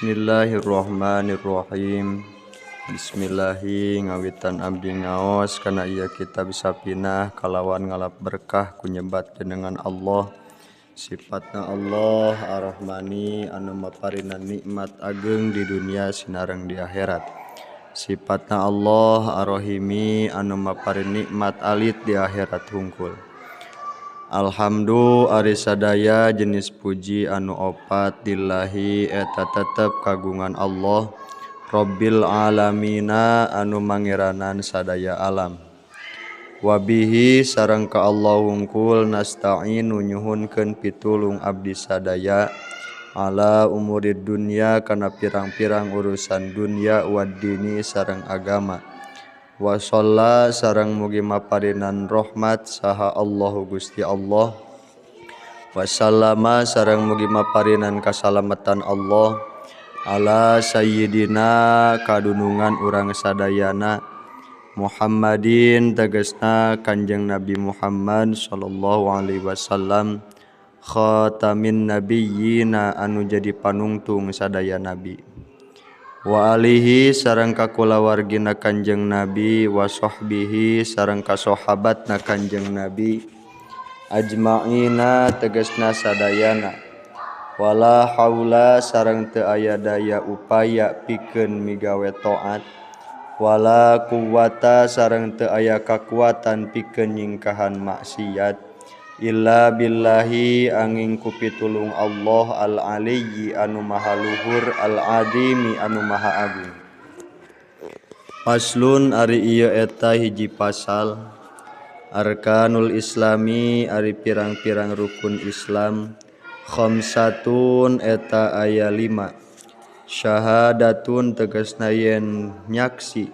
Bismillahirrahmanirrahim. Bismillahi ngawitan abdi ngaos kana ieu kitab sapinah kalawan ngalap berkah ku nyebat jenengan Allah. Sifatna Allah Ar-Rahmani anu maparinna nikmat ageng di dunia sinareng di akhirat. Sifatna Allah Ar-Rahimi anu maparin nikmat alit di akhirat hungkul. Alhamdu ari sadaya jenis puji anu opat lillahi eta tetep kagungan Allah Rabbil alamina anu mangeranan sadaya alam. Wabihi sareng ka Allah hungkul nasta'inu nyuhunkeun pitulung abdi sadaya ala umurid dunya kana pirang-pirang urusan dunya waddini sareng agama. Wa shalla sareng mugi maparinan rahmat saha Allahu Gusti Allah. Wa sallama sareng mugi maparinan kasalamatan Allah ala sayyidina kadunungan urang sadayana Muhammadin tegasna Kanjeng Nabi Muhammad sallallahu alaihi wasallam khatamin nabiyyina anu jadi panungtung sadaya nabi. Wa alihi sareng kakulawargina Kanjeng Nabi wa sahbihi sareng ka sahabatna Kanjeng Nabi ajma'ina tegasna sadayana. Wala haula sareng teu aya daya upaya pikeun migawe taat wala quwwata sareng teu aya kakuatan pikeun nyingkahan maksiat illa billahi angin ku pitulung Allah al-aliyyi anu maha luhur al-adimi anu maha agung. Paslun ari ieu eta hiji pasal arkanul islami ari pirang-pirang rukun Islam khamsatun eta aya 5 syahadatun tegasna yen nyaksi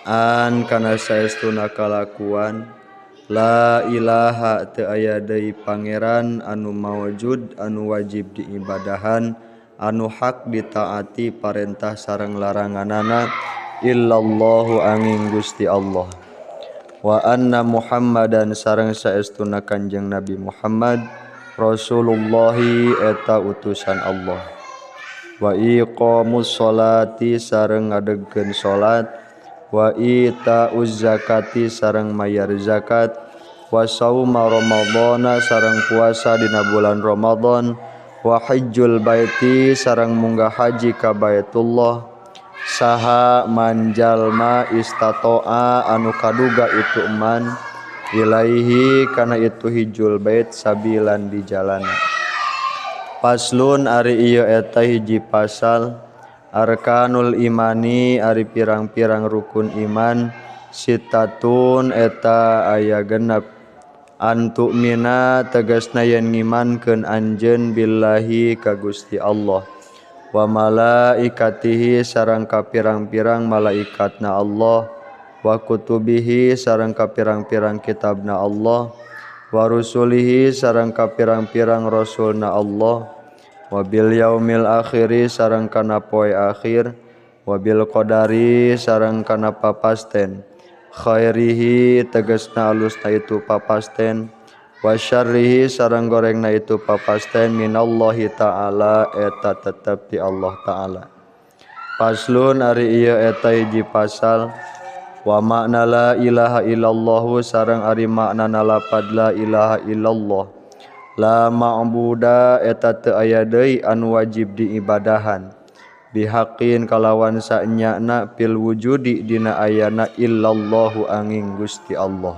an kana saestuna kalakuan la ilaha teu aya deui pangeran anu mawjud anu wajib diibadahan anu hak ditaati parentah sareng laranganana illallahu angin Gusti Allah. Wa anna Muhammadan sareng saestuna Kanjeng Nabi Muhammad Rasulullahi eta utusan Allah. Wa iqamus sholati sareng ngadegkeun salat wa itauz zakati sareng mayar zakat wa sauma ramadhana sareng puasa dina bulan Ramadan wa hajjul baiti sareng munggah haji ka Baitullah saha manjalma istatoa anu kaduga itu man ilaihi kana itu hijul bait sabilan di jalana. Paslun ari ieu eta hiji pasal arkanul imani ari pirang-pirang rukun iman sitatun eta aya genep antu mina tegasna yen ngimankeun anjeun billahi ka Gusti Allah wa malaikatihi sareng ka pirang-pirang malaikatna Allah wa kutubihi sareng ka pirang-pirang kitabna Allah wa rusulihi sareng ka pirang-pirang rasulna Allah wa bil yaumil akhiri sareng kana poe akhir wa bil qadari sareng kana papasten khairihi tegasna alusna itu papasten wa syarrihi sareng gorengna itu papasten minallahi ta'ala eta tetep ti Allah ta'ala. Paslun ari ieu eta hiji pasal wa makna la ilaha illallah sareng ari maknana lapad la ilaha illallah la ma'buda eta teu aya deui anu wajib diibadahan bihaqqin kalawan sanyana fil wujudi dina ayana illallahu angin Gusti Allah.